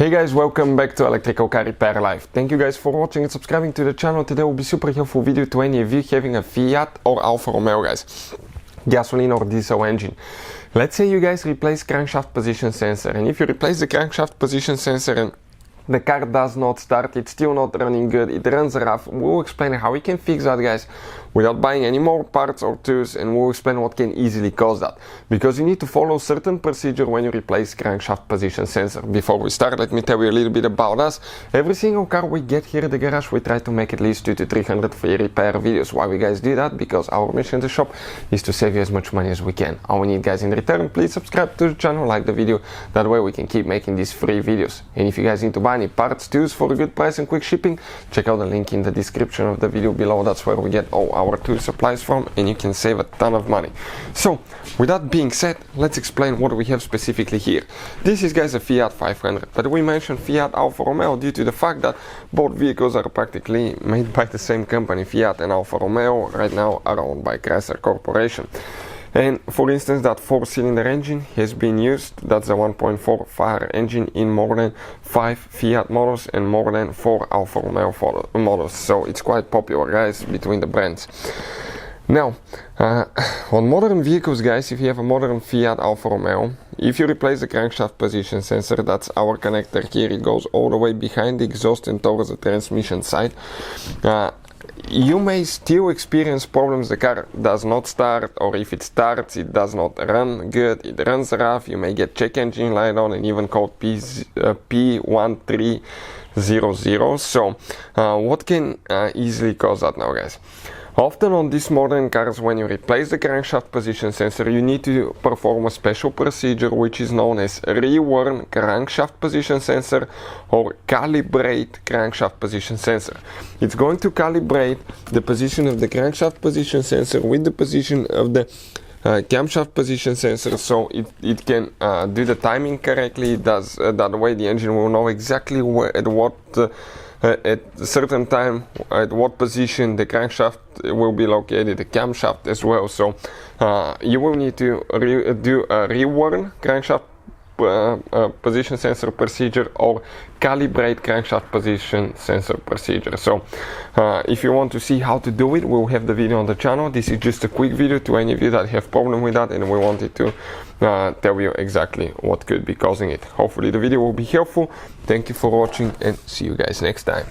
Hey guys, welcome back to Electrical Car Repair Live. Thank you guys for watching and subscribing to the channel. Today will be super helpful video to any of you having a Fiat or Alfa Romeo, guys. Gasoline or diesel engine. Let's say you guys replace crankshaft position sensor, and if you replace the crankshaft position sensor and the car does not start, it's still not running good, it runs rough, we'll explain how we can fix that, guys, without buying any more parts or tools, and we'll explain what can easily cause that. Because you need to follow certain procedure when you replace crankshaft position sensor. Before we start, let me tell you a little bit about us. Every single car we get here at the garage, we try to make at least 200 to 300 free repair videos. Why we guys do that? Because our mission in the shop is to save you as much money as we can. All we need, guys, in return, please subscribe to the channel, like the video, that way we can keep making these free videos. And if you guys need to buy any parts, tools for a good price and quick shipping, check out the link in the description of the video below. That's where we get all our tool supplies from, and you can save a ton of money. So with that being said, let's explain what we have specifically here. This is, guys, a Fiat 500, but we mentioned Fiat Alfa Romeo due to the fact that both vehicles are practically made by the same company. Fiat and Alfa Romeo right now are owned by Chrysler Corporation. And for instance, that 4-cylinder engine has been used. That's a 1.4 fire engine in more than 5 Fiat models and more than 4 Alfa Romeo models. So it's quite popular, guys, between the brands. Now, on modern vehicles, guys, if you have a modern Fiat Alfa Romeo, if you replace the crankshaft position sensor, that's our connector here, it goes all the way behind the exhaust and towards the transmission side. You may still experience problems. The car does not start, or if it starts, it does not run good, it runs rough. You may get check engine light on and even code P1300. So what can easily cause that now, guys? Often on these modern cars, when you replace the crankshaft position sensor, you need to perform a special procedure which is known as reworn crankshaft position sensor or calibrate crankshaft position sensor. It's going to calibrate the position of the crankshaft position sensor with the position of the camshaft position sensor, so it can do the timing correctly. It does that way the engine will know exactly where, at a certain time, at what position the crankshaft will be located, the camshaft as well. So you will need to do a reworn crankshaft position sensor procedure or calibrate crankshaft position sensor procedure. So if you want to see how to do it, we'll have the video on the channel. This is just a quick video to any of you that have problem with that, and we wanted to tell you exactly what could be causing it. Hopefully the video will be helpful. Thank you for watching, and see you guys next time.